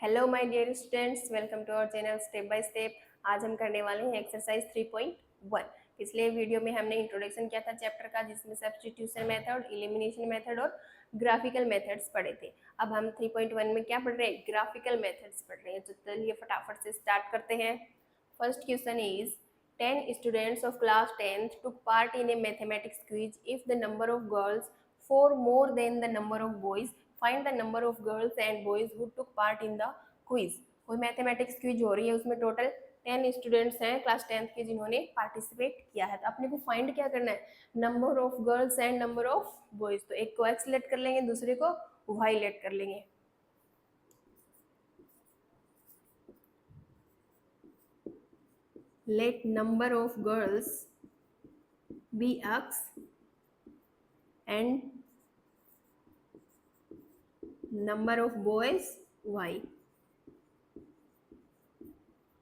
Hello my dear students, welcome to our channel step by step. आज हम करने वाले हैं एक्सरसाइज 3.1। पिछले वीडियो में हमने इंट्रोडक्शन किया था चैप्टर का, जिसमें सब्स्टिट्यूशन मेथड, एलिमिनेशन मेथड और ग्राफिकल मेथड्स पढ़े थे। अब हम 3.1 में क्या पढ़ रहे हैं? ग्राफिकल मेथड्स पढ़ रहे हैं। तो चलिए फटाफट से स्टार्ट करते हैं। First question is 10 students of class 10th took part in a mathematics quiz. If the number of girls 4 more than the number of boys, find the number of girls and boys who took part in the quiz. कोई mathematics quiz हो रही है, उसमें total 10 students हैं class 10th के जिन्होंने participate किया है। तो अपने को फाइंड क्या करना है? Number of girls and number of boys. तो एक को एक्स लेट कर लेंगे, दूसरे को वाई लेट कर लेंगे। Let number of girls be x and number of boys y।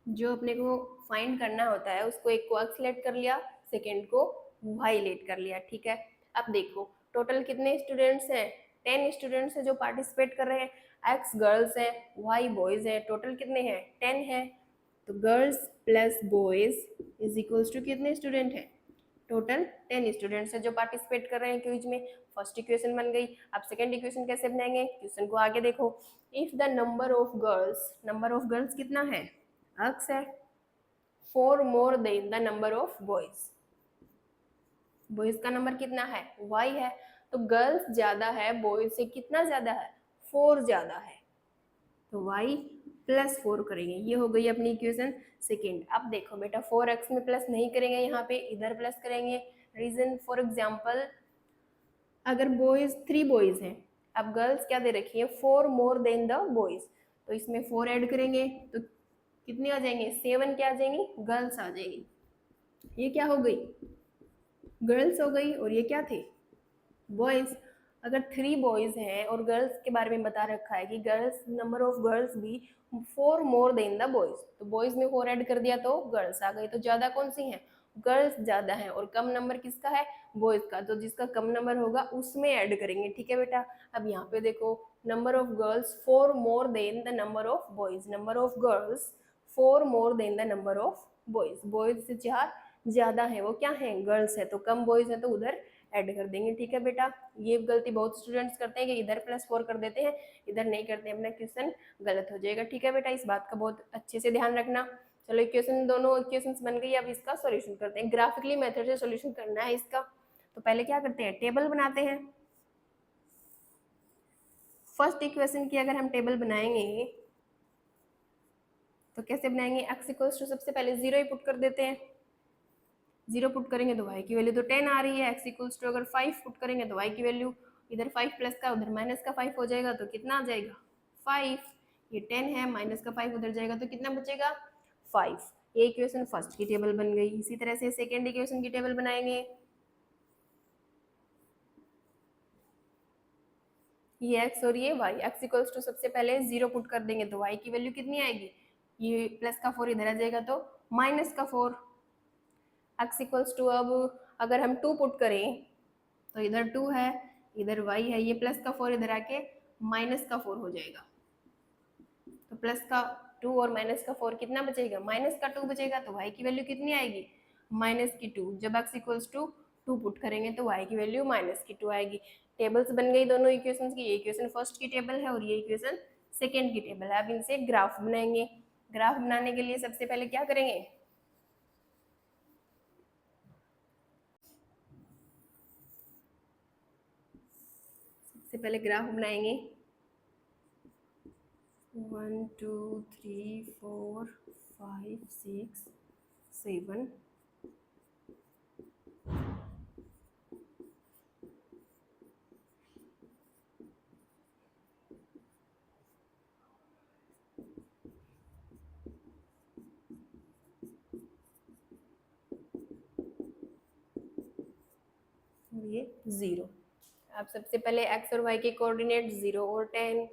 जो अपने को फाइंड करना होता है उसको एक को x लेट कर लिया, सेकेंड को y लेट कर लिया। ठीक है, अब देखो टोटल कितने स्टूडेंट्स हैं? 10 स्टूडेंट्स हैं जो पार्टिसिपेट कर रहे हैं। x गर्ल्स हैं, y बॉयज हैं। टोटल कितने हैं? 10 हैं। तो girls plus boys is equals to कितने स्टूडेंट हैं? टोटल 10 स्टूडेंट्स हैं जो पार्टिसिपेट कर रहे हैं क्विज में। फर्स्ट इक्वेशन बन गई। अब सेकंड इक्वेशन कैसे बनाएंगे? क्वेश्चन को आगे देखो। If the number of girls कितना है? x है। 4 more than the number of boys. Boys का नंबर कितना है? y है। तो गर्ल्स ज्यादा है बॉयज से। कितना ज्यादा है? 4 ज्यादा है। तो y प्लस 4 करेंगे। ये हो गई अपनी इक्वेशन सेकेंड। अब देखो बेटा, 4x में प्लस नहीं करेंगे, यहाँ पे इधर प्लस करेंगे। रीजन फॉर एग्जाम्पल, अगर बॉयज 3 बॉयज हैं, अब गर्ल्स क्या दे रखी है? 4 मोर देन द बॉयज। तो इसमें 4 ऐड करेंगे तो कितने आ जाएंगे? 7 क्या आ जाएंगी? गर्ल्स आ जाएंगी। ये क्या हो गई? गर्ल्स हो गई। और ये क्या थे? बॉयज। अगर 3 बॉयज हैं और गर्ल्स के बारे में बता रखा है कि गर्ल्स नंबर ऑफ गर्ल्स भी 4 मोर देन द बॉयज, तो बॉयज में 4 ऐड कर दिया तो गर्ल्स आ गई। तो ज्यादा कौन सी है? गर्ल्स ज्यादा है। और कम नंबर किसका है? बॉयज का। तो जिसका कम नंबर होगा उसमें ऐड करेंगे। ठीक है बेटा। अब यहाँ पे देखो, number of girls 4 more than the number of boys. Number of girls 4 more than the number of boys. Boys से 4 ज्यादा है, वो क्या है? गर्ल्स है। तो कम बॉयज है तो उधर ऐड कर देंगे। ठीक है बेटा। ये गलती बहुत स्टूडेंट्स करते हैं कि इधर प्लस 4 कर देते हैं, इधर नहीं करते, अपना क्वेश्चन गलत हो जाएगा। ठीक है बेटा, इस बात का बहुत अच्छे से ध्यान रखना। चलो इक्वेशन, दोनों इक्वेशंस बन गई। अब इसका सॉल्यूशन करते हैं। ग्राफिकली मेथड से सॉल्यूशन करना है इसका। तो पहले क्या करते हैं? टेबल बनाते हैं। फर्स्ट इक्वेशन की अगर हम टेबल बनाएंगे तो कैसे बनाएंगे? x इक्वल्स टू सबसे पहले 0 ही पुट कर देते हैं। 0 पुट करेंगे तो y की वैल्यू तो 10 आ रही है। x इक्वल्स टू अगर 5 पुट करेंगे तो y की वैल्यू इधर 5 प्लस का उधर माइनस का 5 हो जाएगा, तो कितना आ जाएगा? 5। ये 10 है, माइनस का 5 उधर जाएगा तो कितना बचेगा? 5। ये इक्वेशन फर्स्ट की टेबल बन गई। इसी तरह से सेकेंड इक्वेशन की टेबल बनाएंगे। ये x और ये y। x इक्वल्स टू सबसे पहले 0 पुट कर देंगे तो y की वैल्यू कितनी आएगी? ये प्लस का 4 इधर आ जाएगा तो माइनस का 4। x इक्वल्स टू, अब अगर हम 2 पुट करें तो इधर 2 है, इधर y है, ये प्लस का 4 इधर आके माइनस का 4 हो जाएगा। तो प्लस का 2 और माइनस का 4 कितना बचेगा? माइनस का 2 बचेगा। तो y की वैल्यू कितनी आएगी? माइनस की 2। जब x इक्वल्स टू 2 पुट करेंगे तो y की वैल्यू माइनस की 2 आएगी। टेबल्स बन गई दोनों इक्वेशंस की। ये इक्वेशन फर्स्ट की टेबल है और ये इक्वेशन सेकेंड की टेबल है। अब इनसे ग्राफ बनाएंगे। ग्राफ बनाने के लिए सबसे पहले क्या करेंगे? सबसे पहले ग्राफ बनाएंगे। 1 2 3 4 5 6 7। और ये 0। अब सबसे पहले x और y के कोऑर्डिनेट 0 और 10।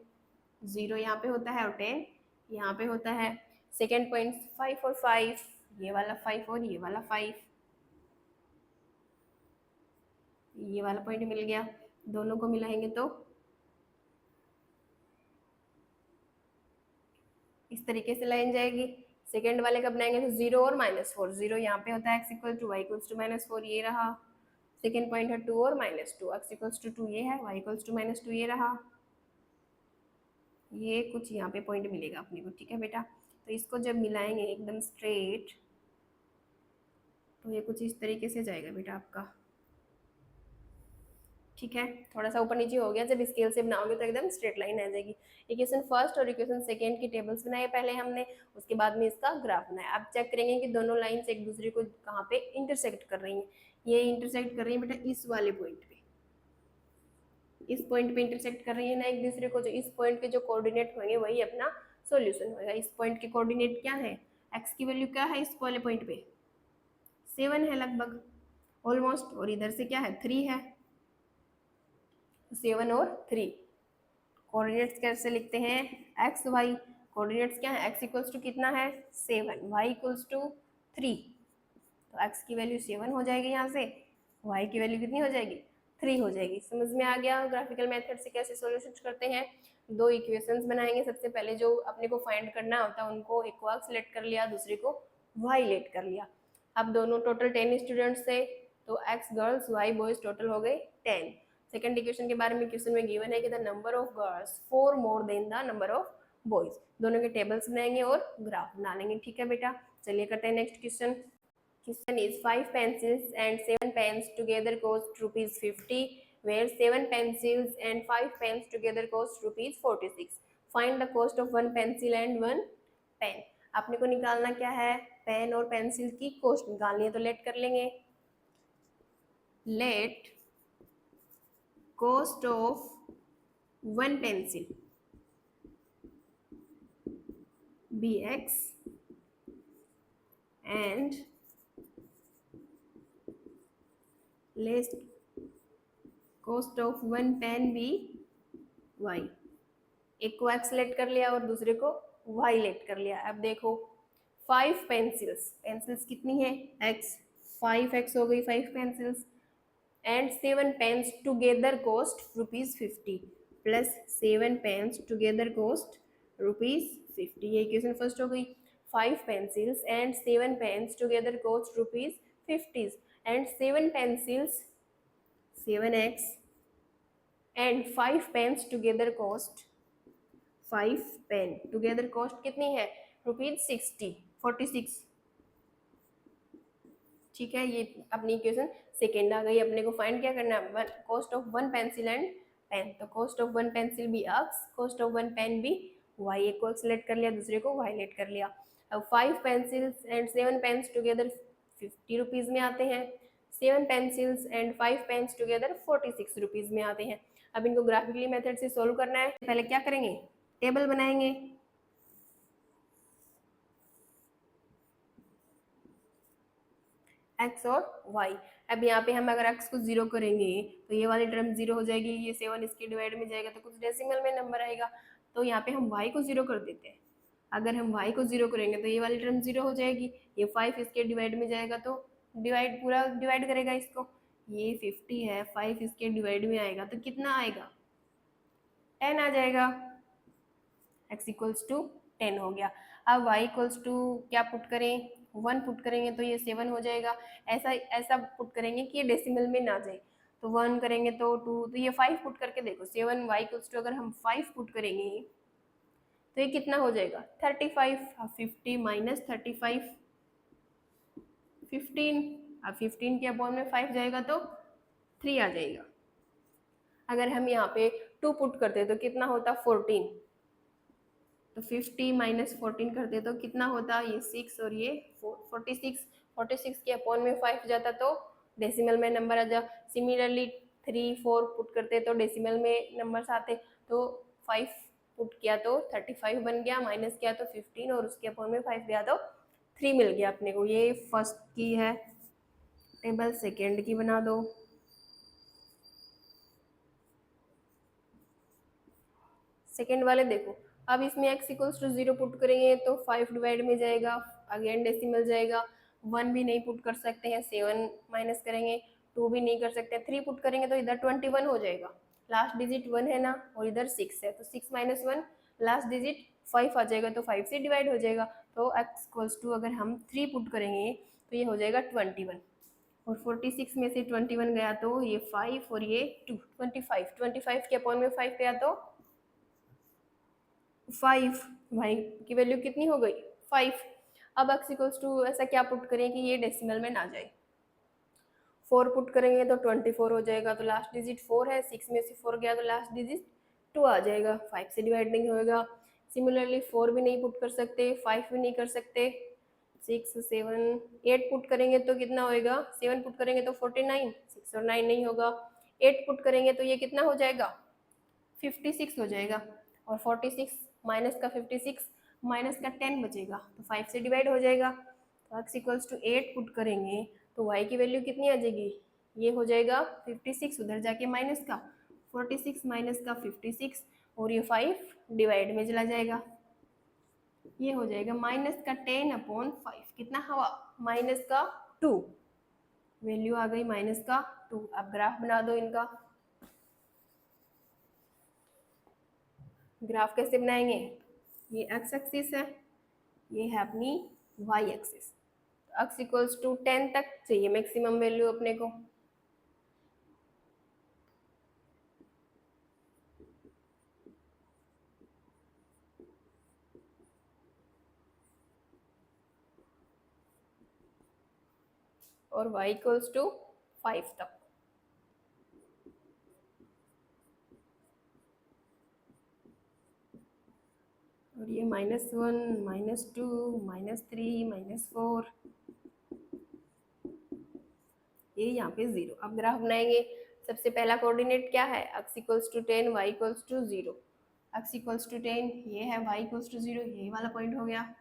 0 यहाँ पे होता है और 10 यहाँ पे होता है। सेकेंड पॉइंट 5 और 5, ये वाला 5 और ये वाला 5, ये वाला पॉइंट मिल गया। दोनों को मिलाएंगे तो इस तरीके से लाइन जाएगी। सेकेंड वाले कब बनाएंगे तो 0 और -4, 0 यहाँ पे होता है x equal to Y equals to -4, ये रहा। सेकेंड पॉइंट है 2 और -2, x इक्वल्स टू 2 ये है, y इक्वल्स टू -2 ये रहा। ये कुछ यहाँ पे पॉइंट मिलेगा अपने को, ठीक है बेटा। तो इसको जब मिलाएंगे एकदम स्ट्रेट तो ये कुछ इस तरीके से जाएगा बेटा आपका, ठीक है। थोड़ा सा ऊपर नीचे हो गया, जब स्केल से बनाओगे तो एकदम स्ट्रेट लाइन आ जाएगी। इक्वेशन फर्स्ट और इक्वेशन सेकेंड की टेबल्स बनाए पहले हमने, उसके बाद में इसका ग्राफ बनाया। अब चेक करेंगे कि दोनों लाइंस एक दूसरे को कहाँ पे इंटरसेक्ट कर रही हैं। ये इंटरसेक्ट कर रही है बेटा इस वाले पॉइंट पे, इस पॉइंट पे इंटरसेक्ट कर रही है ना एक दूसरे को। जो इस पॉइंट के जो कोऑर्डिनेट होंगे वही अपना सॉल्यूशन होगा। इस पॉइंट के कोऑर्डिनेट क्या है, एक्स की वैल्यू क्या है इस वाले पॉइंट पे 7 है लगभग ऑलमोस्ट, और इधर से क्या है 3 है, 7 और 3। कोऑर्डिनेट्स कैसे लिखते हैं, एक्स वाई। कोऑर्डिनेट्स क्या है, एक्स इक्वल्स टू कितना है 7, वाई इक्वल्स टू 3। तो एक्स की वैल्यू 7 हो जाएगी यहाँ से, वाई की वैल्यू कितनी हो जाएगी 3 हो जाएगी। समझ में आ गया ग्राफिकल मेथड से कैसे सॉल्यूशन करते हैं। दो इक्वेशंस बनाएंगे। सबसे पहले जो अपने को फाइंड करना होता है उनको एक को एक्स लेट कर लिया, दूसरे को वाई लेट कर लिया। अब दोनों टोटल 10 स्टूडेंट्स थे, तो X girls Y boys total हो गए 10। सेकंड इक्वेशन के बारे में क्वेश्चन में गिवन है कि the number of girls 4 more than the number of boys. दोनों के टेबल्स बनाएंगे और ग्राफ बना लेंगे, ठीक है बेटा। चलिए करते हैं next question. Question is 5 pencils and 7 pens together cost rupees 50, where 7 pencils and 5 pens together cost rupees 46. Find the cost of one pencil and one pen. आपने को निकालना क्या है, पेन और पेंसिल की कॉस्ट निकालनी है, तो लेट कर लेंगे। Let cost of one pencil be x and let cost of one pen भी y। एक को x लेट कर लिया और दूसरे को y लेट कर लिया। अब देखो 5 पेंसिल्स, पेंसिल्स कितनी है x, 5x हो गई 5 pencils, and 7 pens together cost rupees 50, plus 7 pens together cost rupees 50। ये इक्वेशन फर्स्ट हो गई। 5 pencils and 7 pens together cost rupees 50, and 7 pencils 7x and 5 pens together cost 5 pen together cost कितनी है rupees 46। ठीक है, ये अपनी इक्वेशन सेकेंड आ गई। अपने को फाइंड क्या करना है, cost of one pencil and pen. तो कॉस्ट ऑफ वन पेंसिल भी X, cost of one pen भी वाई। एक को सेलेक्ट कर लिया, दूसरे को वाई लेट कर लिया। अब 5 pencils and 7 pens together 50 rupees में आते हैं, 7 pencils and 5 pens together 46 rupees में आते हैं। अब इनको ग्राफिकली मेथड से सोल्व करना है। पहले क्या करेंगे, टेबल बनाएंगे। x और y। अब यहाँ पे हम अगर x को 0 करेंगे तो ये वाली टर्म 0 हो जाएगी, ये 7 इसके डिवाइड में जाएगा तो कुछ डेसिमल में नंबर आएगा। तो यहाँ पे हम y को 0 कर देते हैं। अगर हम y को 0 करेंगे तो ये वाली टर्म 0 हो जाएगी, ये 5 इसके डिवाइड में जाएगा तो डिवाइड पूरा डिवाइड करेगा इसको। ये 50 है, 5 इसके डिवाइड में आएगा तो कितना आएगा 10 आ जाएगा। x इक्वल्स टू 10 हो गया। अब y इक्वल्स टू क्या पुट करें, 1 पुट करेंगे तो ये 7 हो जाएगा। ऐसा ऐसा पुट करेंगे कि ये डेसिमल में ना जाए, तो 1 करेंगे तो 2, तो ये 5 पुट करके देखो 7 y इक्वल्स टू अगर हम 5 पुट करेंगे तो ये कितना हो जाएगा 35। 50 माइनस 35 15। अब 15 के अपॉन में 5 जाएगा तो 3 आ जाएगा। अगर हम यहाँ पे 2 पुट करते तो कितना होता 14, तो 50 माइनस 14 करते तो कितना होता, ये 6 और ये 46। 46 के अपॉन में 5 जाता तो डेसिमल में नंबर आ जा। सिमिलरली 3 4 पुट करते तो डेसिमल में नंबर्स आते, तो 5 पुट किया तो 35 बन गया, माइनस किया तो 15 और उसके अपॉन में 5 दिया तो 3 मिल गया अपने को। ये फर्स्ट की है टेबल, सेकेंड की बना दो। सेकेंड वाले देखो, अब इसमें x इक्वल्स टू 0 पुट करेंगे तो 5 डिवाइड में जाएगा, अगेन डेसिमल जाएगा। 1 भी नहीं पुट कर सकते हैं, 7 माइनस करेंगे, 2 भी नहीं कर सकते, 3 पुट करेंगे तो इधर 21 हो जाएगा। लास्ट डिजिट 1 है ना, और इधर 6 है, तो 6 माइनस 1 लास्ट डिजिट 5 आ जाएगा तो 5 से डिवाइड हो जाएगा, तो x इक्वल्स टू अगर हम 3 पुट करेंगे तो ये हो जाएगा 21, और 46 में से 21 गया तो ये 5 और ये 2, 25 के अपॉन में 5 गया तो 5, y की वैल्यू कितनी हो गई 5। अब x इक्वल्स टू ऐसा क्या पुट करें कि ये डेसिमल में ना जाए, 4 पुट करेंगे तो 24 हो जाएगा, तो लास्ट डिजिट 4 है, 6 में से 4 गया तो लास्ट डिजिट 2 आ जाएगा, 5 से डिवाइड नहीं होएगा। सिमिलरली 4 भी नहीं पुट कर सकते, 5 भी नहीं कर सकते, 6 7 8 पुट करेंगे तो कितना होएगा, 7 पुट करेंगे तो 49, 6 और 9 नहीं होगा, 8 पुट करेंगे तो ये कितना हो जाएगा 56 हो जाएगा, और 46 माइनस का 56 माइनस का 10 बचेगा तो 5 से डिवाइड हो जाएगा, तो x इक्वल्स टू 8 पुट करेंगे तो y की वैल्यू कितनी आ जाएगी, ये हो जाएगा 56, उधर जाके माइनस का 46 माइनस का 56, और ये 5 डिवाइड में चला जाएगा, ये हो जाएगा माइनस का 10/5, कितना हुआ माइनस का 2, वैल्यू आ गई माइनस का 2। अब ग्राफ बना दो इनका, ग्राफ कैसे बनाएंगे, ये x एक्सिस है, ये है अपनी y axis, x equals to 10 तक चाहिए मैक्सिमम वैल्यू अपने को, और y इक्वल्स टू 5 तक। और ये -1 -2 -3 -4, ये यहाँ पे 0। अब ग्राफ बनाएंगे, सबसे पहला कोऑर्डिनेट क्या है, x equals to 10 y equals to 0, x equals to 10 ये है, y इक्वल्स टू 0 ये वाला पॉइंट हो गया।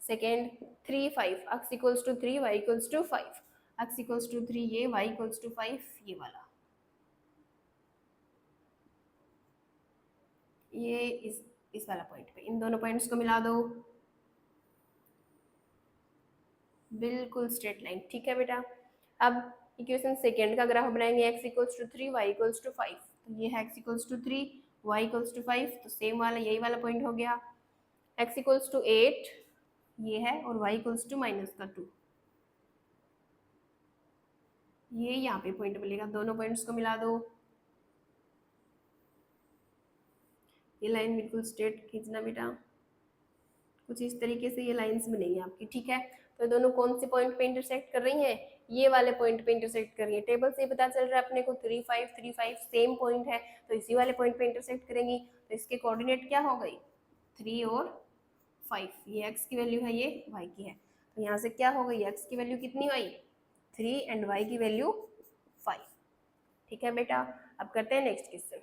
Second 3 5, x equals to 3 y equals to 5, x equals to 3 ये, y इक्वल्स टू 5 ये वाला, ये इस वाला पॉइंट पे, इन दोनों पॉइंट्स को मिला दो, बिल्कुल स्ट्रेट लाइन, ठीक है बेटा। अब इक्वेशन सेकेंड का ग्राफ बनाएंगे, x equals to 3 y equals to 5, तो ये है x equals to 3 y equals to 5, तो सेम वाला यही वाला पॉइंट हो गया। x इक्वल्स टू 8 ये है, और y इक्वल्स टू -2, ये यहाँ पे पॉइंट मिलेगा, दोनों पॉइंट्स को मिला दो, ये लाइन बिल्कुल स्ट्रेट खींचना बेटा, कुछ इस तरीके से ये लाइंस बनेगी आपकी, ठीक है। तो दोनों कौन से पॉइंट पे इंटरसेक्ट कर रही हैं, ये वाले पॉइंट पे इंटरसेक्ट कर रही है, टेबल से पता चल रहा है अपने को 3 5 3 5 सेम पॉइंट है, तो इसी वाले पॉइंट पे इंटरसेक्ट करेंगी, तो इसके कोऑर्डिनेट क्या हो गई 3 और 5, ये x की वैल्यू है, ये y की है, तो यहाँ से क्या हो गई x की वैल्यू कितनी आई 3 एंड y की वैल्यू 5, ठीक है बेटा। अब करते हैं next question.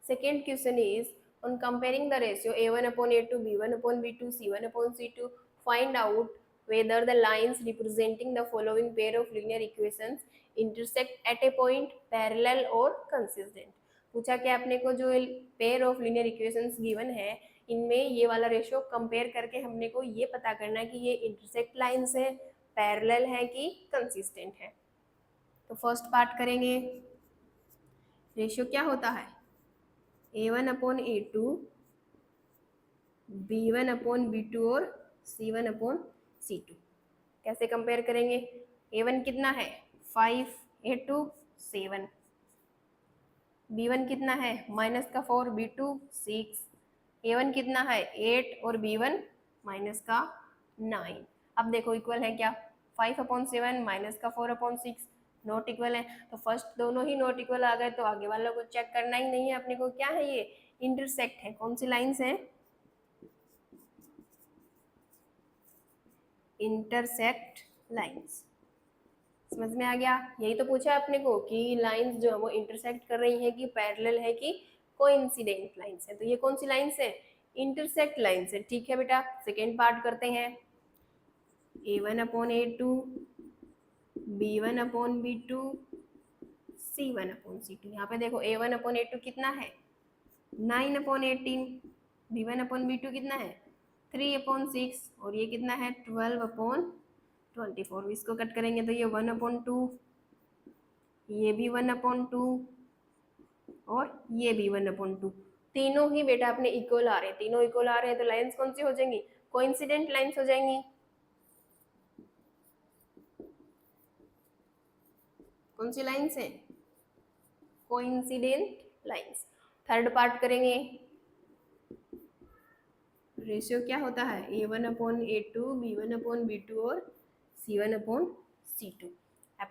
Second question is on comparing the ratio a1/a2 b1/b2 c1/c2 find out whether the lines representing the following pair of linear equations intersect at a point parallel or consistent। पूछा क्या अपने को, जो pair of linear equations given है इनमें ये वाला ratio compare करके हमने को ये पता करना है कि ये इंटरसेक्ट लाइंस है, पैरेलल है कि कंसिस्टेंट है। तो फर्स्ट पार्ट करेंगे, रेशियो क्या होता है a1/a2 b1/b2 और c1/c2, कैसे कंपेयर करेंगे, a1 कितना है 5, a2 7, b1 कितना है -4, b2 6, a1 कितना है 8 और b1 -9। अब देखो इक्वल है क्या, 5/7 -4/6 नॉट इक्वल है, तो फर्स्ट दोनों ही नॉट इक्वल आ गए, तो आगे वालों को चेक करना ही नहीं है अपने को, क्या है ये इंटरसेक्ट है, कौन सी लाइंस हैं इंटरसेक्ट लाइंस, समझ में आ गया। यही तो पूछा है अपने को कि लाइंस जो है वो इंटरसेक्ट कर रही है कि पैरेलल है कि कोइंसिडेंट लाइंस है, तो ये कौन सी लाइंस है इंटरसेक्ट लाइंस है, ठीक है बेटा। सेकेंड पार्ट करते हैं, a1/a2 b1/b2 c1/c2, यहाँ पे देखो a1/a2 कितना है 9/18, b1/b2 कितना है 3/6, और ये कितना है 12/24, इसको कट करेंगे तो ये 1/2, ये भी 1/2 और ये भी 1/2, तीनों ही बेटा अपने इक्वल आ रहे हैं, तीनों इक्वल आ रहे हैं तो लाइंस कौन सी हो जाएंगी, कोइंसिडेंट लाइंस हो जाएंगी। कौन सी लाइंस है, कोइंसिडेंट लाइंस। थर्ड पार्ट करेंगे, रेशियो क्या होता है A1/A2, B1/B2 और C1/C2। अब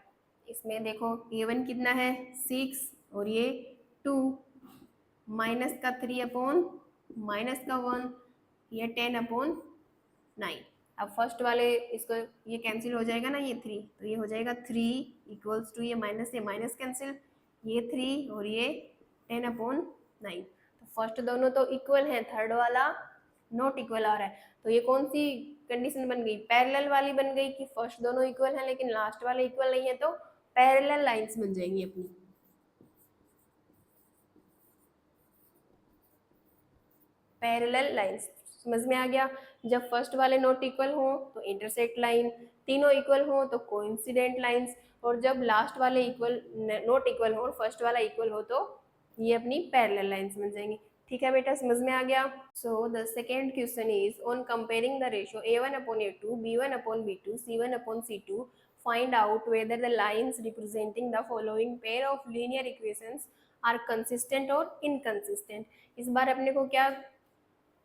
इसमें देखो A1 कितना है 6 और ये 2, माइनस का 3 माइनस का 1, ये 10/9। अब फर्स्ट वाले इसको ये कैंसिल हो जाएगा ना, ये 3 तो ये हो जाएगा 3 इक्वल्स टू ये माइनस कैंसिल, ये 3 और ये 10/9। तो फर्स्ट दोनों तो इक्वल हैं, थर्ड वाला नॉट इक्वल आ रहा है। तो ये कौन सी कंडीशन बन गई, पैरेलल वाली बन गई कि फर्स्ट दोनों इक्वल हैं लेकिन लास्ट वाले इक्वल नहीं है, तो पैरेलल लाइंस बन जाएंगी अपनी। पैरेलल लाइंस समझ में आ गया। जब फर्स्ट वाले नॉट इक्वल हो तो इंटरसेक्ट लाइन, तीनों इक्वल हो तो कोइंसिडेंट लाइंस, और जब लास्ट वाले इक्वल नॉट इक्वल हो और फर्स्ट वाला इक्वल हो तो ये अपनी पैरेलल लाइंस बन जाएंगी। ठीक है बेटा, समझ में आ गया। So the second question is on comparing the ratio A1/A2, B1/B2, C1/C2, find out whether the lines representing the following pair of linear equations are consistent or inconsistent। इस बार अपने को क्या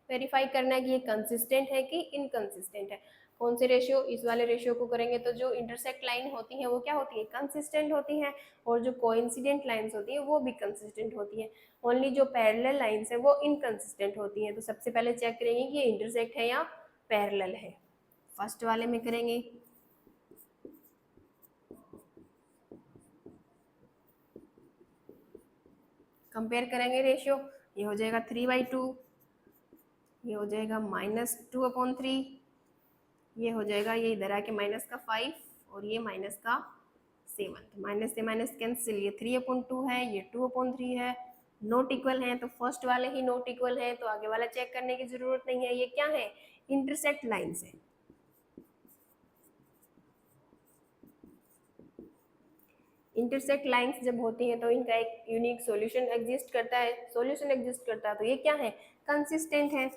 वेरीफाई करना है कि ये कंसिस्टेंट है कि इनकंसिस्टेंट है। कौन से रेशियो, इस वाले रेशियो को करेंगे तो जो इंटरसेक्ट लाइन होती है वो क्या होती है, कंसिस्टेंट होती है, और जो कोइंसिडेंट लाइंस होती है वो भी कंसिस्टेंट होती है। ओनली जो पैरेलल लाइंस है वो इनकंसिस्टेंट होती है। तो सबसे पहले चेक करेंगे कि ये इंटरसेक्ट है या पैरेलल है। फर्स्ट वाले में करेंगे, कंपेयर करेंगे रेशियो, ये हो जाएगा 3/2, ये हो जाएगा -2/3, ये हो जाएगा, ये इधर आके माइनस का 5 और ये माइनस का 7, तो माइनस से माइनस कैंसिल, ये 3/2 है, ये 2/3 है, नॉट इक्वल है तो फर्स्ट वाले ही नॉट इक्वल है, तो आगे वाला चेक करने की जरूरत नहीं है। ये क्या है, इंटरसेक्ट लाइंस है। इंटरसेक्ट लाइंस जब होती हैं तो इनका एक यूनिक सॉल्यूशन एग्जिस्ट करता है, सॉल्यूशन एग्जिस्ट करता है, तो ये क्या है, कंसिस्टेंट है।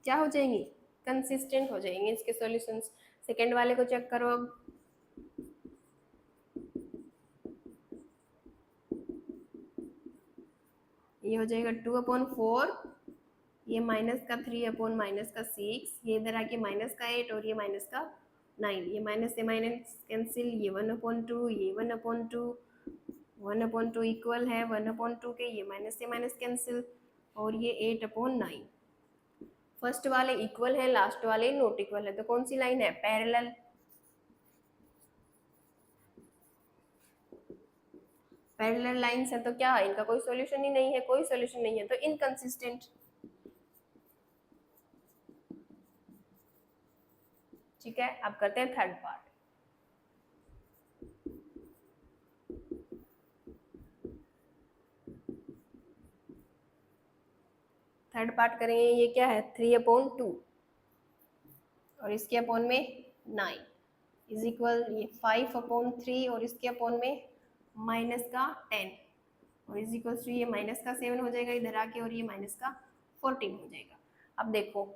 क्या हो जाएंगी, कंसिस्टेंट हो जाएंगे इसके सॉल्यूशंस। सेकेंड वाले को चेक करो अब, ये हो जाएगा 2/4, ये माइनस का 3/-6, ये इधर आके माइनस का 8 और ये माइनस का 9, ये माइनस से माइनस कैंसिल, ये 1/2, ये 1/2, 1/2 इक्वल है 1/2 के, ये माइनस से माइनस कैंसिल और ये 8/9। फर्स्ट वाले इक्वल है, लास्ट वाले नॉट इक्वल है, तो कौन सी लाइन है, पैरेलल। पैरेलल लाइंस है तो क्या है, इनका कोई सॉल्यूशन ही नहीं है, कोई सॉल्यूशन नहीं है तो इनकंसिस्टेंट। ठीक है, अब करते हैं थर्ड पार्ट। थर्ड पार्ट करेंगे, ये क्या है 3/2 और इसके अपॉन में 9 इज इक्वल, ये 5/3 और इसके अपॉन में माइनस का 10 और इज इक्वल टू ये माइनस का 7 हो जाएगा इधर आके, और ये माइनस का 14 हो जाएगा। अब देखो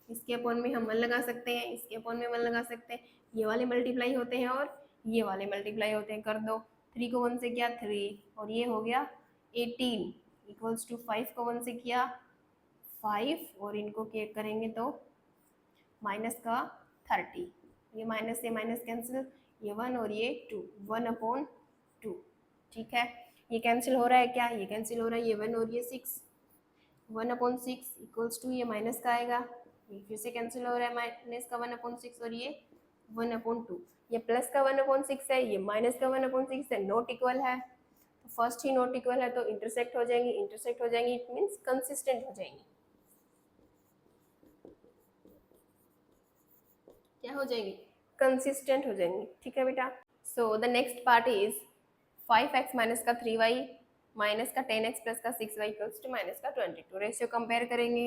इसके अपॉन में हम 1 लगा सकते हैं, इसके अपॉन में 1 लगा सकते हैं, ये वाले मल्टीप्लाई होते हैं और ये वाले मल्टीप्लाई होते हैं, कर दो। 3 को 1 से किया 3 और ये हो गया 18 इक्वल्स टू 5 को 1 से किया 5 और इनको करेंगे तो माइनस का 30, ये माइनस से माइनस कैंसिल, ये 1 और ये 2, 1/2। ठीक है, ये कैंसिल हो रहा है क्या, ये कैंसिल हो रहा है, ये 1 और ये 6, 1/6 इक्वल्स टू ये माइनस का आएगा, ये फिर से कैंसिल हो रहा है माइनस का 1/6 और ये 1/2, ये प्लस का 1/6 है, ये माइनस का 1/6 है, नॉट इक्वल है, तो फर्स्ट ही नॉट इक्वल है तो इंटरसेक्ट हो जाएंगी, इंटरसेक्ट हो जाएंगी इट मीन्स कंसिस्टेंट हो जाएंगी। क्या हो जाएगी, कंसिस्टेंट हो जाएंगी। ठीक है बेटा, so the next part is 5x minus का 3y माइनस का 10x प्लस का 6y इक्वल्स टू माइनस का 22। रेशियो कंपेयर करेंगे,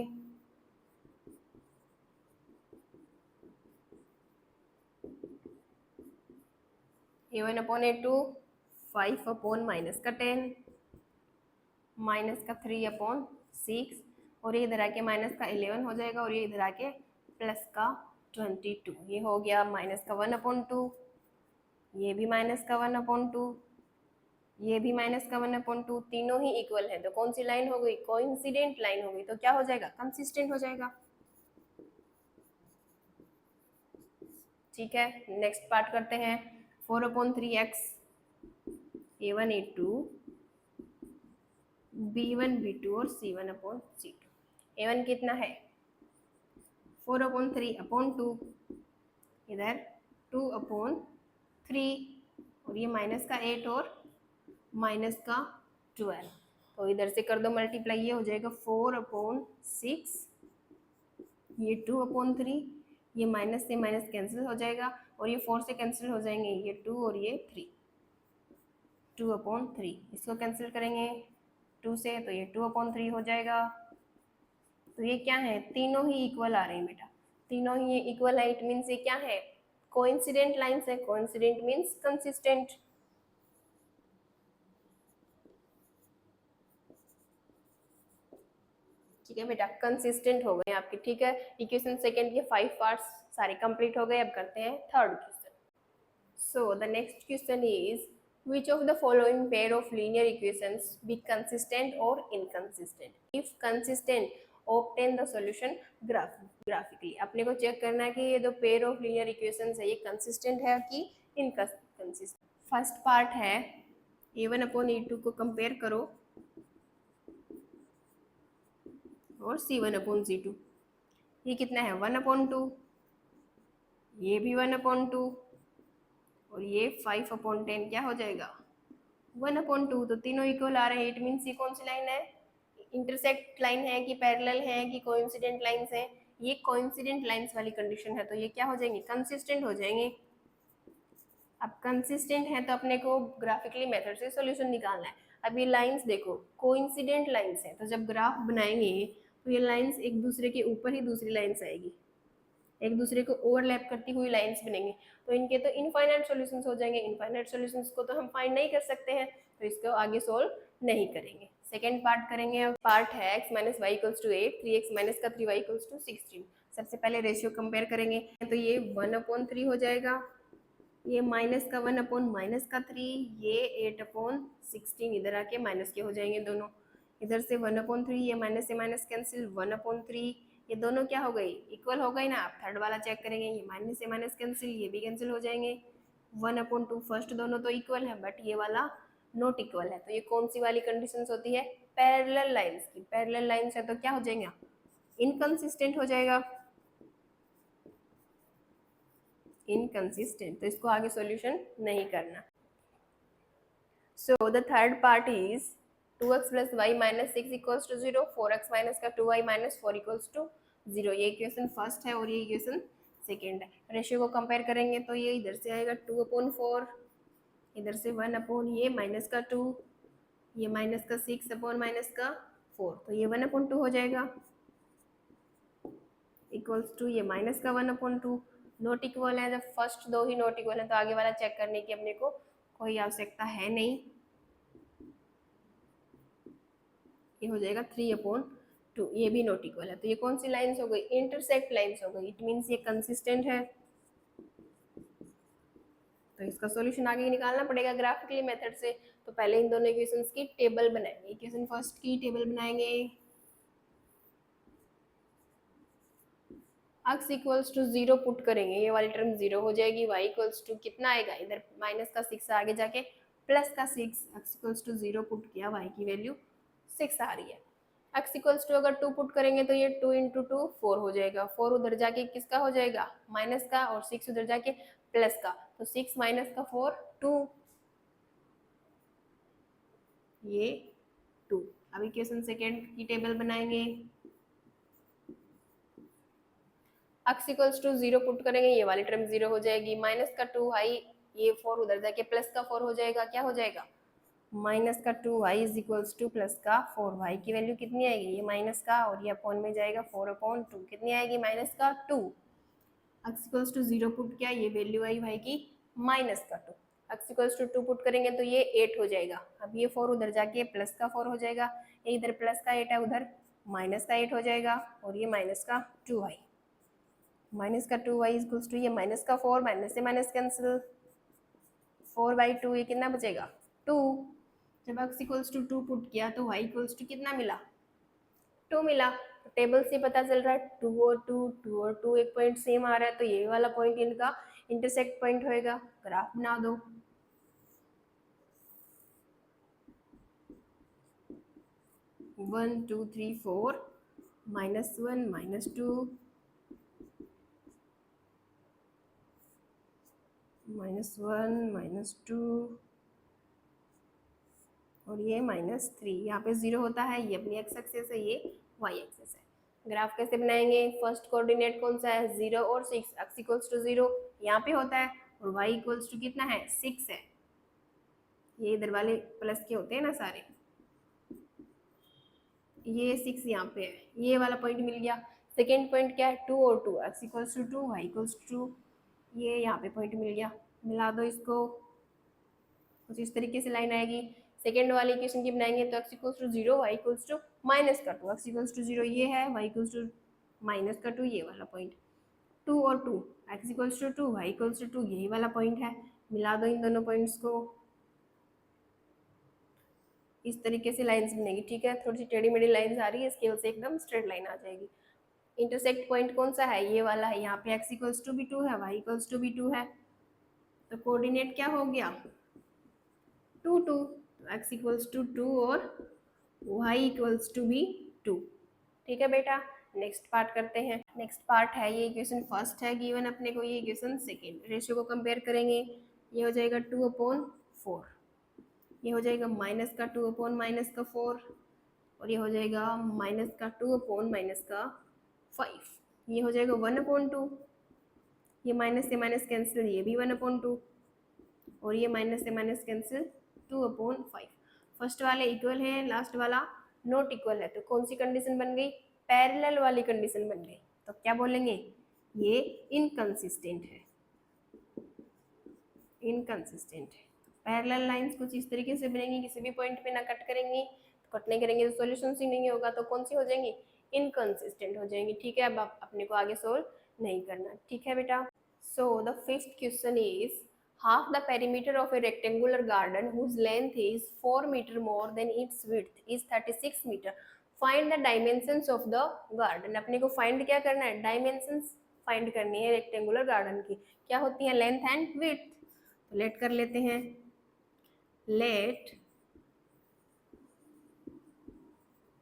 A1/A2 5 अपॉन माइनस का 10 माइनस का 3/6 और ये इधर आके माइनस का 11 हो जाएगा और ये इधर आके प्लस का 22। ये हो गया माइनस का 1/2, ये भी माइनस का 1/2, ये भी माइनस का 1/2, तीनों ही इक्वल है तो कौन सी लाइन हो गई? कोइंसिडेंट लाइन हो गई। तो क्या हो जाएगा? कंसिस्टेंट हो जाएगा। ठीक है, नेक्स्ट पार्ट करते हैं। 4/3x a1 a2 b1 b2 और c1/c2। a1 कितना है? 4/3/2, इधर 2/3 और ये माइनस का 8 और माइनस का 12, तो इधर से कर दो मल्टीप्लाई, ये हो जाएगा 4/6, ये 2/3, ये माइनस से माइनस कैंसिल हो जाएगा और ये 4 से कैंसिल हो जाएंगे, ये 2 और ये 3, 2/3 इसको कैंसिल करेंगे 2 से तो ये 2/3 हो जाएगा। तो ये क्या है? तीनों ही इक्वल आ रहे हैं बेटा, तीनों ही ये इक्वल है। इट मीन्स ये क्या है? कोइंसिडेंट लाइंस है। Coincident means consistent. ठीक है बेटा, कंसिस्टेंट हो गए आपके। ठीक है, इक्वेशन सेकंड के 5 पार्ट्स सारे कंप्लीट हो गए। अब करते हैं third question. So the next question is which of the following pair of linear equations be consistent or inconsistent? If consistent, obtain the solution graphically. अपने को चेक करना है कि ये दो पेयर ऑफ लीनियर इक्वेशंस है, ये कंसिस्टेंट है कि इनकंसिस्टेंट। फर्स्ट पार्ट है a1/e2 को कंपेयर करो और c1/c2। ये कितना है? 1/2, ये भी 1/2 और ये 5/10 क्या हो जाएगा? 1/2। तो तीनों इक्वल आ रहे हैं। इट मीन्स ये कौन सी लाइन है? इंटरसेक्ट लाइन है कि पैरेलल है कि कोइंसिडेंट लाइंस है? ये कोइंसिडेंट लाइंस वाली कंडीशन है, तो ये क्या हो जाएंगे? कंसिस्टेंट हो जाएंगे। अब कंसिस्टेंट है तो अपने को ग्राफिकली मेथड से सॉल्यूशन निकालना है। अब ये लाइंस देखो, कोइंसिडेंट लाइंस है, तो जब ग्राफ बनाएंगे तो ये लाइंस एक दूसरे के ऊपर ही दूसरी लाइंस आएगी, एक दूसरे को ओवरलैप करती हुई लाइंस बनेंगे, तो इनके तो इनफाइनाइट सॉल्यूशंस हो जाएंगे। इनफाइनाइट सॉल्यूशंस को तो हम फाइंड नहीं कर सकते हैं, तो इसको आगे सोल्व नहीं करेंगे। सेकेंड पार्ट करेंगे। पार्ट है x - y = 8, 3x - का 3y = 16। सबसे पहले रेशियो कंपेयर करेंगे, तो ये 1/3 हो जाएगा, ये माइनस का 1/-3, ये 8/16 इधर आके माइनस के हो जाएंगे दोनों। इधर से 1/3, ये माइनस से माइनस कैंसिल, 1/3, ये दोनों क्या हो गई? इक्वल हो गई ना। आप थर्ड वाला चेक करेंगे, ये माइनस से माइनस कैंसिल, ये भी कैंसिल हो जाएंगे। 1/2 फर्स्ट दोनों तो इक्वल है, बट ये वाला नॉट इक्वल है। तो ये कौन सी वाली कंडीशंस होती है? पैरेलल लाइंस की। पैरेलल लाइंस है तो क्या हो जाएंगे? इनकंसिस्टेंट हो जाएगा, इनकंसिस्टेंट। तो इसको आगे सॉल्यूशन नहीं करना। So the third part is 2x + y - 6 = 0, 4x - का 2y - 4 = 0। ये इक्वेशन फर्स्ट है और ये इक्वेशन सेकेंड है। रेशियो को कंपेयर करेंगे तो ये इधर से आएगा 2/4, इधर से 1/ ये माइनस का 2, ये माइनस का 6/ का 4, तो ये 1/2 हो जाएगा, इक्वल्स टू ये माइनस का 1/2। नॉट इक्वल है, जब फर्स्ट दो ही नॉट इक्वल है तो आगे वाला चेक करने की अपने को कोई आवश्यकता है नहीं। ये हो जाएगा 3/2, ये भी नॉट इक्वल है, तो ये कौन सी लाइंस हो गई? इंटरसेक्ट लाइंस हो गई। इट मीन्स ये कंसिस्टेंट है। तो इसका सॉल्यूशन आगे निकालना पड़ेगा ग्राफिकली मेथड से। तो पहले इन दोनों इक्वेशंस की टेबल बनाएंगे। इक्वेशन फर्स्ट की टेबल बनाएंगे। x = 0 पुट करेंगे, ये वाली टर्म 0 हो जाएगी। y = कितना आएगा? इधर माइनस का 6 आगे जाके प्लस का 6, x = 0 पुट किया, y की वैल्यू 6 आ रही है। x = अगर 2 पुट करेंगे तो ये 2 × 2 4 हो जाएगा। 4 उधर जाके किसका हो जाएगा? माइनस का, और 6 उधर जाके प्लस का, तो 6 - का 4 2, ये 2। अब इक्वेशन सेकेंड की टेबल बनाएंगे। x = 0 पुट करेंगे, ये वाली टर्म 0 हो जाएगी। माइनस का 2y, ये 4 उधर जाके प्लस का 4 हो जाएगा। क्या हो जाएगा? माइनस का 2y = प्लस का 4y की वैल्यू कितनी आएगी? ये माइनस का और ये अपॉन में जाएगा 4/2, कितनी आएगी? माइनस का 2। x = 0 पुट किया, ये वैल्यू आई y की माइनस का 2। x इक्वल्स टू 2 पुट करेंगे तो ये 8 हो जाएगा। अब ये 4 उधर जाके प्लस का 4 हो जाएगा, ये इधर प्लस का 8 है, उधर माइनस का 8 हो जाएगा, और ये माइनस का 2y, माइनस का 2y इक्वल्स टू ये माइनस का 4, माइनस से माइनस कैंसिल, 4/2, ये कितना बचेगा 2। जब x इक्वल्स टू 2 पुट किया तो y इक्वल्स टू कितना मिला 2 मिला। तो टेबल से पता चल रहा है 2 और 2, 2 और 2 एक पॉइंट सेम आ रहा है, तो ये वाला पॉइंट इनका इंटरसेक्ट पॉइंट होएगा। ग्राफ बना दो। 1 2 3 4 -1 -2 -1 -2 और ये -3। यहाँ पे 0 होता है, ये अपनी एक्स एक्सिस है, ये वाई एक्सिस है। ग्राफ कैसे बनाएंगे? फर्स्ट कोऑर्डिनेट कौन सा है 0 और 6, एक्स इक्वल्स टू 0 यहाँ पे होता है, और वाई इक्वल्स टू कितना है 6 है। ये इधर वाले प्लस के होते हैं ना सारे, ये 6 यहाँ पे है, ये वाला पॉइंट मिल गया। सेकेंड पॉइंट क्या है 2 और 2, X equals to 2, Y equals to 2, ये यहाँ पे पॉइंट मिल गया। मिला दो इसको, कुछ इस तरीके से लाइन आएगी। सेकेंड वाले इक्वेशन की बनाएंगे तो X equals to 0, Y equals to minus का 2, एक्स इक्वल्स टू 0 ये है, वाई इक्वल्स टू माइनस का 2, ये वाला पॉइंट। 2 और 2, X equals to 2, Y equals to 2, यही वाला पॉइंट है। मिला दो इन दोनों पॉइंट्स को, इस तरीके से लाइंस बनेगी। ठीक है, थोड़ी सी टेढ़ी मेढ़ी लाइंस आ रही है, इसकी वजह से एकदम स्ट्रेट लाइन आ जाएगी। इंटरसेक्ट पॉइंट कौन सा है? ये वाला है। यहाँ पे एक्स इक्वल्स टू भी 2 है, वाई इक्वल्स टू भी 2 है, तो कोऑर्डिनेट क्या हो गया 2 2, तो एक्स इक्वल्स टू 2 और y इक्वल्स टू भी 2। ठीक है बेटा, नेक्स्ट पार्ट करते हैं। नेक्स्ट पार्ट है, ये इक्वेशन फर्स्ट है गिवन अपने को, ये इक्वेशन सेकेंड। रेशियो को कंपेयर करेंगे, ये हो जाएगा 2/4, ये हो जाएगा माइनस का 2/-4, और ये हो जाएगा माइनस का 2/-5, ये हो जाएगा 1/2, ये माइनस से माइनस कैंसिल, ये भी 1/2, और ये माइनस से माइनस कैंसिल 2/5। फर्स्ट वाले इक्वल है, लास्ट वाला नॉट इक्वल है, तो कौन सी कंडीशन बन गई? पैरेलल वाली कंडीशन बन गई। तो क्या बोलेंगे? ये इनकंसिस्टेंट है, इनकंसिस्टेंट है। पैरेलल लाइंस कुछ इस तरीके से बनेंगी, किसी भी पॉइंट पे ना कट करेंगी, तो कट नहीं करेंगे तो सॉल्यूशन ही नहीं होगा, तो कौन सी हो जाएंगी? इनकंसिस्टेंट हो जाएंगी। ठीक है, अब आप अपने को आगे सोल्व नहीं करना। ठीक है बेटा। So the fifth question is, half the perimeter of a rectangular garden whose length is 4 meter more than its width is 36 meter. Find the dimensions of the garden. अपने को find क्या करना है? Dimensions find करनी है rectangular garden की। क्या होती है? Length and width। तो let कर लेते हैं। Let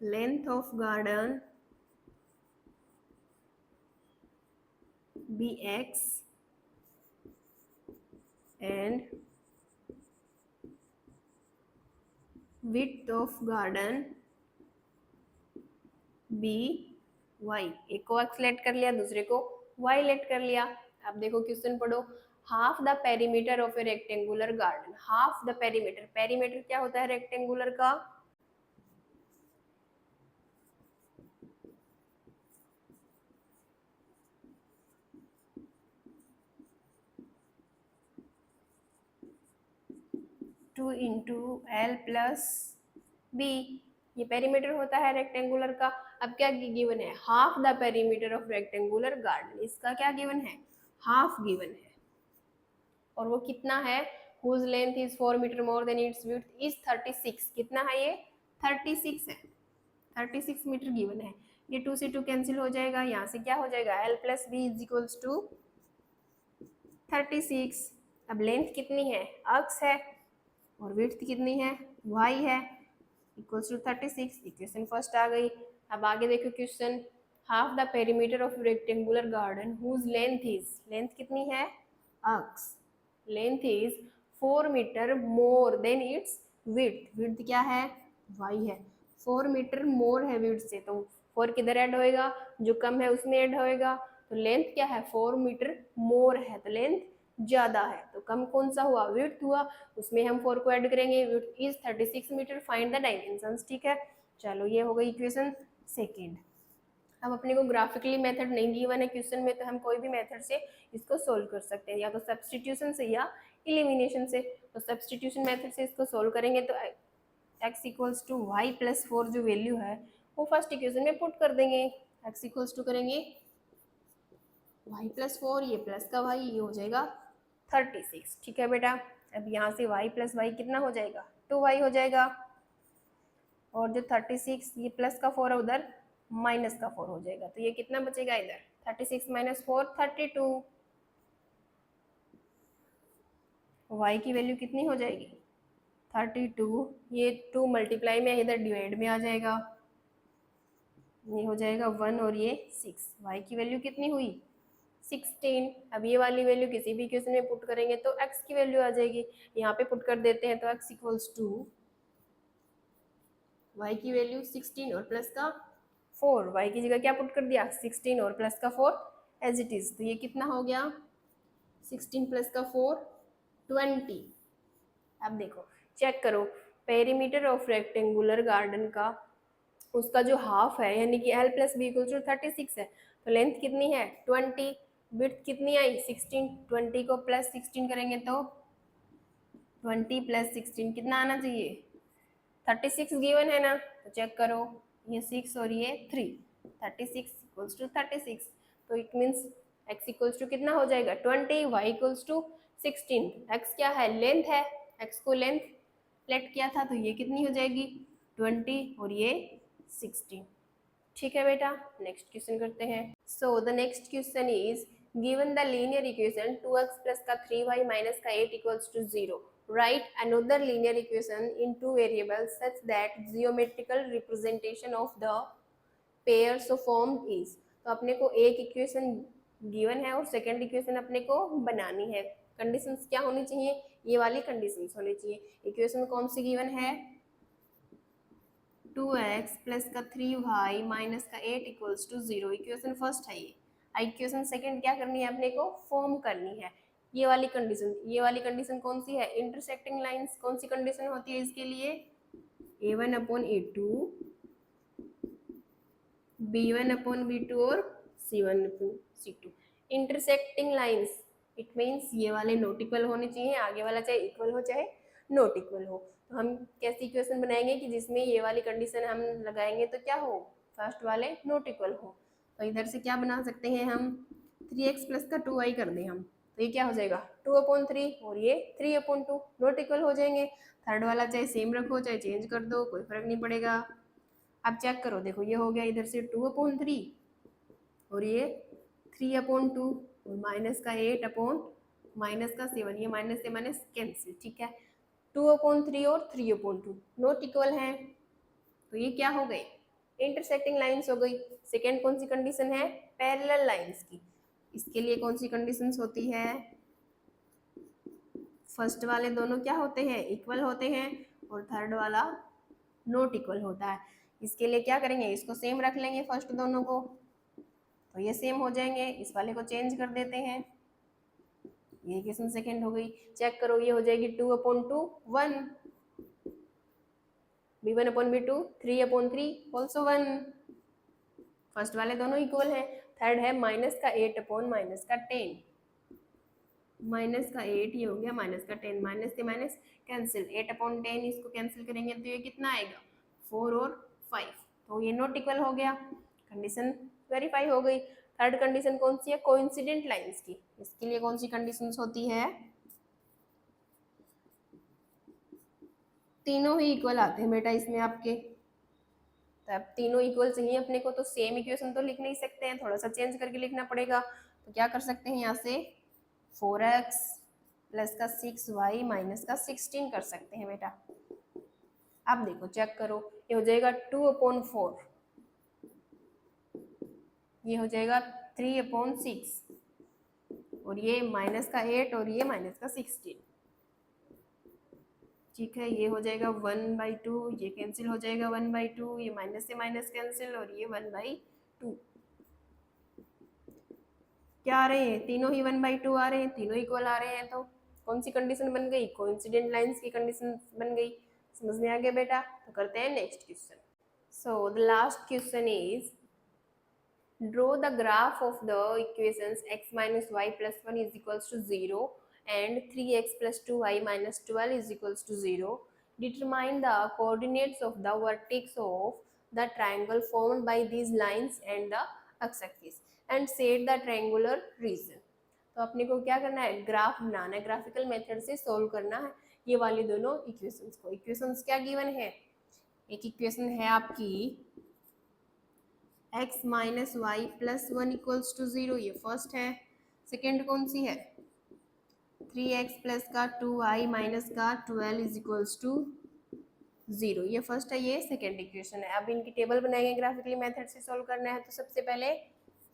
length of garden be x and width of garden be Y. एक को एक्स लेट कर लिया, दूसरे को वाई लेट कर लिया। अब देखो क्वेश्चन पढ़ो, half the perimeter of a rectangular garden. Half the perimeter, perimeter क्या होता है रेक्टेंगुलर का? Two into L plus B, ये पेरीमीटर होता है रेक्टेंगुलर का। अब क्या गिवन है? Half the perimeter of rectangular garden, इसका क्या गिवन है? हाफ गिवन है, और वो कितना है? whose length is 4 meter more than its width is 36। कितना है ये? 36 है, 36 मीटर गिवन है। ये 2 से 2 कैंसिल हो जाएगा, यहाँ से क्या हो जाएगा? l प्लस बी इज इक्वल्स टू 36। अब लेंथ कितनी है? x है, और विड्थ कितनी है? y है, इक्वल्स टू 36। इक्वेशन फर्स्ट आ गई। अब आगे देखो question, half the perimeter of rectangular garden whose length is, length कितनी है? x, length is 4 metre more than its width, width क्या है? y है, 4 मीटर मोर है विड्थ से, तो 4 किधर ऐड होएगा? जो कम है उसमें ऐड होएगा। तो लेंथ क्या है? 4 मीटर मोर है, तो लेंथ ज्यादा है, तो कम कौन सा हुआ? विड्थ हुआ, उसमें हम 4 को ऐड करेंगे। Width is 36 metre, find the dimensions. ठीक है, चलो ये हो गई इक्वेशन सेकेंड। अब अपने को ग्राफिकली मेथड नहीं गिवन है क्वेश्चन में, तो हम कोई भी मेथड से इसको सोल्व कर सकते हैं, या तो सब्सटीट्यूशन से या एलिमिनेशन से। तो सब्सटीट्यूशन मेथड से इसको सोल्व करेंगे तो x equals to Y plus 4 जो वैल्यू है वो फर्स्ट इक्वेशन में पुट कर देंगे। x इक्वल्स टू करेंगे y प्लस 4, ये प्लस का y, ये हो जाएगा 36। ठीक है बेटा, अब यहाँ से y प्लस वाई कितना हो जाएगा, 2y हो जाएगा, और जो 36 ये प्लस का 4 है उधर माइनस का 4 हो जाएगा, तो ये कितना बचेगा इधर, 36 माइनस 4 32। y की वैल्यू कितनी हो जाएगी 32, ये 2 मल्टीप्लाई में इधर डिवाइड में आ जाएगा, ये हो जाएगा 1 और ये 6। y की वैल्यू कितनी हुई 16। अब ये वाली वैल्यू किसी भी इक्वेशन में पुट करेंगे तो x की वैल्यू आ जाएगी, यहाँ पे पुट कर देते हैं तो x इक्वल्स टू y की वैल्यू 16 और प्लस का 4, y की जगह क्या पुट कर दिया 16 और प्लस का 4 एज इट इज, तो ये कितना हो गया 16 प्लस का 4 20। अब देखो चेक करो, पेरीमीटर ऑफ रेक्टेंगुलर गार्डन का उसका जो हाफ है यानी कि l प्लस बी इक्वल टू 36 है, तो लेंथ कितनी है 20, विड्थ कितनी आई 16, 20 को प्लस 16 करेंगे तो 20 प्लस 16 कितना आना चाहिए 36 गिवन है ना, तो चेक करो ये 6 और ये 3, 36 इक्वल्स टू 36, तो it means x equals to कितना हो जाएगा 20, y इक्वल्स टू 16। x क्या है लेंथ है, x को लेंथ प्लेट किया था तो ये कितनी हो जाएगी 20 और ये 16। ठीक है बेटा, नेक्स्ट क्वेश्चन करते हैं। So the next question is given the linear equation 2x plus का 3y माइनस का 8 equals to 0, write another linear equation in two variables such that geometrical representation of the pair so formed is। तो अपने को एक equation given है और second equation अपने को बनानी है, कंडीशंस क्या होनी चाहिए, ये वाली कंडीशंस होनी चाहिए। इक्वेशन कौन सी गिवन है 2x प्लस का 3y माइनस का 8 इक्वल्स टू 0, इक्वेशन फर्स्ट है ये। इक्वेशन सेकंड क्या करनी है अपने को फॉर्म करनी है, ये वाली कंडीशन। ये वाली कंडीशन कौन सी है इंटरसेक्टिंग लाइंस, कौन सी कंडीशन होती है इसके लिए a1 upon a2, b1 upon b2 और c1 upon c2। Intersecting lines it means ये वाले नॉट इक्वल होने चाहिए, आगे वाला चाहे इक्वल हो चाहे नॉट इक्वल हो। तो हम कैसी इक्वेशन बनाएंगे कि जिसमें ये वाली कंडीशन हम लगाएंगे तो क्या हो फर्स्ट वाले नॉट इक्वल हो। तो इधर से क्या बना सकते हैं हम 3x प्लस का 2y कर दें हम, तो ये क्या हो जाएगा 2/3 और ये 3/2 नॉट इक्वल हो जाएंगे। थर्ड वाला चाहे सेम रखो चाहे चेंज कर दो कोई फर्क नहीं पड़ेगा। अब चेक करो देखो ये हो गया इधर से 2/3 और ये 3/2 और माइनस का 8 अपॉन माइनस का 7, ये माइनस से माइनस कैंसिल। ठीक है 2/3 और 3/2 नॉट इक्वल हैं, तो ये क्या हो गए इंटरसेक्टिंग लाइंस हो गई। सेकेंड कौन सी कंडीशन है पैरेलल लाइंस की, इसके लिए कौन सी कंडीशंस होती है फर्स्ट वाले दोनों क्या होते हैं इक्वल होते हैं और थर्ड वाला नॉट इक्वल होता है। इसके लिए क्या करेंगे इसको सेम रख लेंगे फर्स्ट दोनों को, तो ये सेम हो जाएंगे, इस वाले को चेंज कर देते हैं, ये इक्वेशन सेकंड हो गई। चेक करो ये हो जाएगी 2/2 1, b1/b2 3/3 ऑल्सो 1, फर्स्ट वाले दोनों इक्वल हैं। थर्ड है माइनस का 8 अपॉन माइनस का 10, माइनस का 8 ये हो गया माइनस का 10, माइनस से माइनस कैंसिल, 8/10 इसको कैंसिल करेंगे तो ये कितना आएगा 4 और 5, तो ये नॉट इक्वल हो गया, कंडीशन वेरीफाई हो गई। थर्ड कंडीशन कौन सी है कोइंसिडेंट लाइंस की, इसके लिए कौन सी कंडीशंस होती है तीनों ही इक्वल आते हैं बेटा इसमें आपके, तो अब तीनों इक्वल चाहिए अपने को तो सेम इक्वेशन तो लिख नहीं सकते हैं, थोड़ा सा चेंज करके लिखना पड़ेगा। तो क्या कर सकते हैं यहाँ से 4x प्लस का 6y माइनस का 16 कर सकते हैं बेटा। अब देखो चेक करो ये हो जाएगा 2/4, ये हो जाएगा 3/6 और ये माइनस का 8 और ये माइनस का 16। ठीक है ये हो जाएगा 1/2, ये कैंसिल हो जाएगा 1/2, ये माइनस से माइनस कैंसिल और ये 1/2। क्या आ रहे हैं तीनों ही 1/2 आ रहे हैं, तीनों इक्वल आ रहे हैं, तो कौन सी कंडीशन बन गई कोइंसिडेंट लाइंस की कंडीशन बन गई। समझ में आ गया बेटा, तो करते हैं next question. So the last question is draw the graph of the equations x - y + 1 = 0 and 3x plus 2y minus 12 is equals to 0. Determine the coordinates of the vertex of the triangle formed by these lines and the x-axis and set the triangular region. तो अपने को क्या करना है, graph बनाना है, graphical method से solve करना है ये वाली दोनों इक्वेशंस को. इक्वेशंस क्या गिवन है, एक इक्वेशन है आपकी x minus Y plus 1 equals to 0, ये फर्स्ट है. सेकेंड कौन सी है, 3x प्लस का 2y माइनस का 12 इज इक्वल्स टू 0, ये फर्स्ट है, ये सेकेंड इक्वेशन है. अब इनकी टेबल बनाएंगे, ग्राफिकली मेथड से सॉल्व करना है. तो सबसे पहले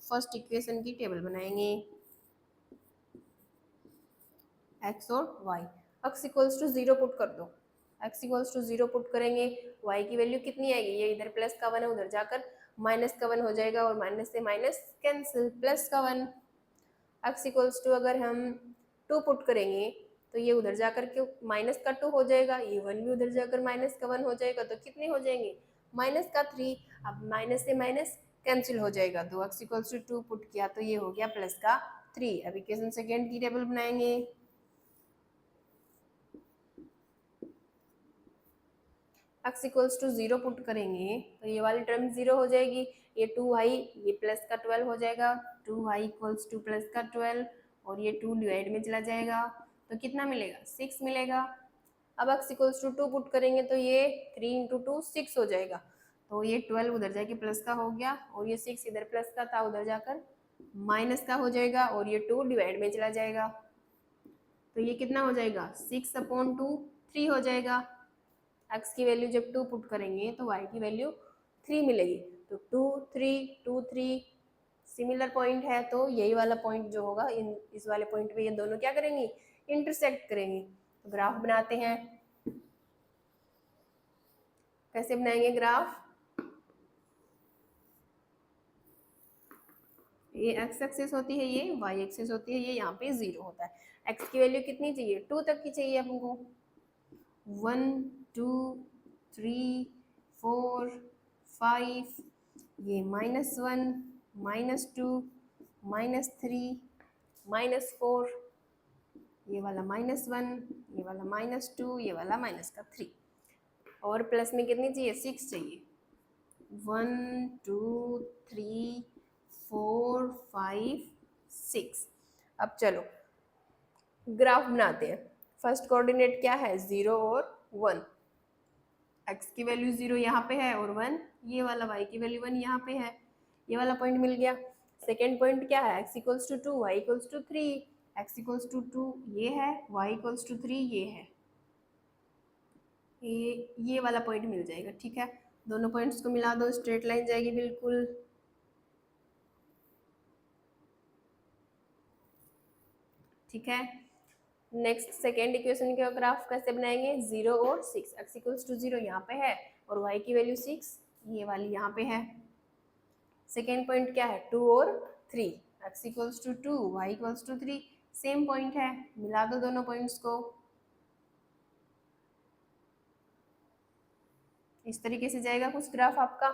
फर्स्ट इक्वेशन की टेबल बनाएंगे, x और y. x equals to 0 put कर दो, x इक्वल्स टू 0 पुट करेंगे, y की वैल्यू कितनी आएगी, ये इधर प्लस का 1 है, उधर जाकर माइनस का 1 हो जाएगा और माइनस से माइनस कैंसिल, प्लस का 1. x इक्वल्स टू अगर हम 2 पुट करेंगे तो ये उधर जाकर के माइनस का 2 हो जाएगा, ये 1 भी उधर जाकर माइनस का 1 हो जाएगा, तो कितने हो जाएंगे, माइनस का 3. अब माइनस से माइनस कैंसिल हो जाएगा, तो x इक्वल्स टू 2 पुट किया तो ये हो गया प्लस का 3. अब इक्वेशन सेकेंड की टेबल बनाएंगे, x इक्वल्स टू 0 पुट करेंगे तो ये वाली टर्म 0 हो जाएगी, ये 2y, ये प्लस का 12 हो जाएगा, 2y इक्वल्स टू प्लस का 12 और ये 2 डिवाइड में चला जाएगा तो कितना मिलेगा, 6 मिलेगा. अब x इक्वल्स टू 2 पुट करेंगे तो ये 3 इंटू 2 6 हो जाएगा, तो ये 12 उधर जाके प्लस का हो गया और ये 6 इधर प्लस का था, उधर जाकर माइनस का हो जाएगा और ये 2 डिवाइड में चला जाएगा, तो ये कितना हो जाएगा, 6/2 3 हो जाएगा. x की वैल्यू जब 2 पुट करेंगे तो y की वैल्यू 3 मिलेगी, तो 2 3 2 3 सिमिलर पॉइंट है, तो यही वाला पॉइंट जो होगा इस वाले पॉइंट पे ये दोनों क्या करेंगी, इंटरसेक्ट करेंगी. तो ग्राफ बनाते हैं, कैसे बनाएंगे ग्राफ, ये x एक्सिस होती है, ये y एक्सिस होती है, ये यहाँ पे 0 होता है. x की वैल्यू कितनी चाहिए, 2 तक की चाहिए हमको, 1 2 3 4 5, ये -1 -2 -3 -4, ये वाला -1, ये वाला -2, ये वाला -3 और प्लस में कितनी चाहिए, 6 चाहिए, 1 2 3 4 5 6. अब चलो ग्राफ बनाते हैं. फर्स्ट कोऑर्डिनेट क्या है, 0 और 1, x की वैल्यू 0 यहाँ पे है और 1 ये वाला, y की वैल्यू 1 यहाँ पे है, ये वाला पॉइंट मिल गया. सेकेंड पॉइंट क्या है, x equals to 2 y equals to 3, x equals to 2 ये है, y इक्वल्स टू 3 ये है, ये वाला पॉइंट मिल जाएगा. ठीक है, दोनों पॉइंट्स को मिला दो, स्ट्रेट लाइन जाएगी बिल्कुल. ठीक है, नेक्स्ट सेकेंड इक्वेशन का ग्राफ कैसे बनाएंगे, 0 और 6, x इक्वल्स टू 0 यहाँ पे है और y की वैल्यू 6 ये वाली यहाँ पे है. सेकेंड पॉइंट क्या है, 2 और 3, x equals to 2 y equals to 3, same point है, मिला दो दोनों पॉइंट्स को. इस तरीके से जाएगा कुछ ग्राफ आपका.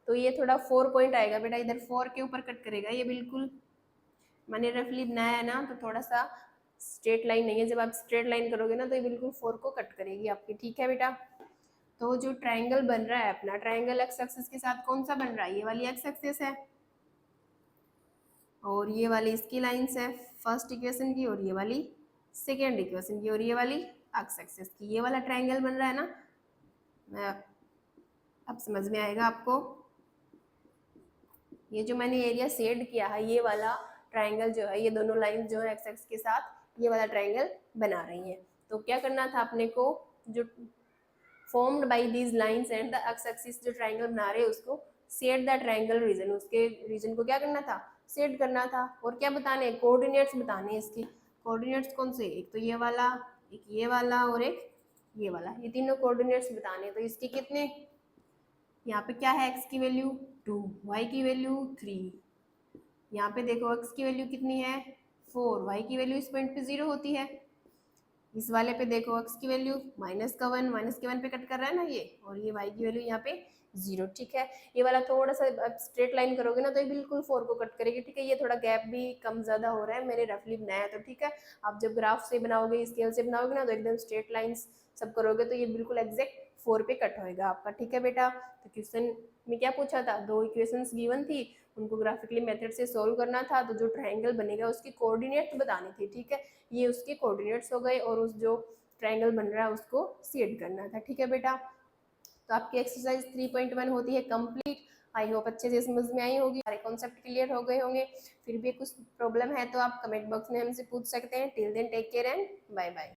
तो ये थोड़ा 4 पॉइंट आएगा बेटा, इधर 4 के ऊपर कट करेगा, ये बिल्कुल मैंने रफली बनाया है ना, तो थोड़ा सा स्ट्रेट लाइन नहीं है, जब आप स्ट्रेट लाइन करोगे ना तो ये बिल्कुल 4 को कट करेगी आपकी. ठीक है बेटा, तो जो ट्राइंगल बन रहा है अपना, ट्राइंगल एक्स एक्सिस के साथ कौन सा बन रहा है, ये वाली एक्स एक्सिस है और ये वाली इसकी लाइंस है फर्स्ट इक्वेशन की और ये वाली सेकेंड इक्वेशन की और ये वाली एक्स एक्सिस की, ये वाला ट्राइंगल बन रहा है ना. मैं अब समझ में आएगा आपको, ये जो मैंने एरिया शेड किया है, ये वाला ट्राइंगल जो है, ये दोनों लाइन जो है एक्स एक्स के साथ ये वाला ट्राइंगल बना रही है. तो क्या करना था अपने को, जो formed by these lines and the x axis जो ट्राइंगल बना रहे हैं उसको शेड द ट्राइंगल रीजन, उसके रीजन को क्या करना था, शेड करना था. और क्या बताने, कोऑर्डिनेट्स बताने हैं. इसके कोऑर्डिनेट्स कौन से, एक तो ये वाला, एक ये वाला और एक ये वाला, ये तीनों कोऑर्डिनेट्स बताने. तो इसके कितने, यहाँ पे क्या है, x की वैल्यू 2, y की वैल्यू 3, यहाँ पे देखो x की वैल्यू कितनी है 4, y की वैल्यू इस पॉइंट पे 0 होती है, इस वाले पे देखो x की वैल्यू -1 -1 पे कट कर रहा है ना ये, और ये y की वैल्यू यहाँ पे 0, ठीक है। ये वाला थोड़ा सा स्ट्रेट लाइन करोगे ना तो ये बिल्कुल 4 को कट करेगी, ठीक है। ये थोड़ा गैप भी कम ज्यादा हो रहा है, मैंने रफली बनाया है तो ठीक है। आप जब ग्राफ से बनाओगे, स्केल से बनाओगे ना, तो एकदम स्ट्रेट लाइंस सब करोगे तो ये बिल्कुल एग्जैक्ट 4 पे कट होएगा आपका, ठीक है बेटा। तो क्वेश्चन में क्या पूछा था, दो इक्वेशंस गिवन थी, उनको ग्राफिकली मेथड से सोल्व करना था, तो जो ट्रायंगल बनेगा उसकी कोऑर्डिनेट बतानी थी, ठीक है। ये उसके कोऑर्डिनेट्स हो गए, और उस जो ट्रायंगल बन रहा है उसको सीड करना था, ठीक है बेटा। तो आपकी एक्सरसाइज 3.1 होती है कंप्लीट। आई होप अच्छे से समझ में आई होगी, सारे कॉन्सेप्ट क्लियर हो गए होंगे। फिर भी कुछ प्रॉब्लम है तो आप कमेंट बॉक्स में हमसे पूछ सकते हैं। Till then take care and bye bye.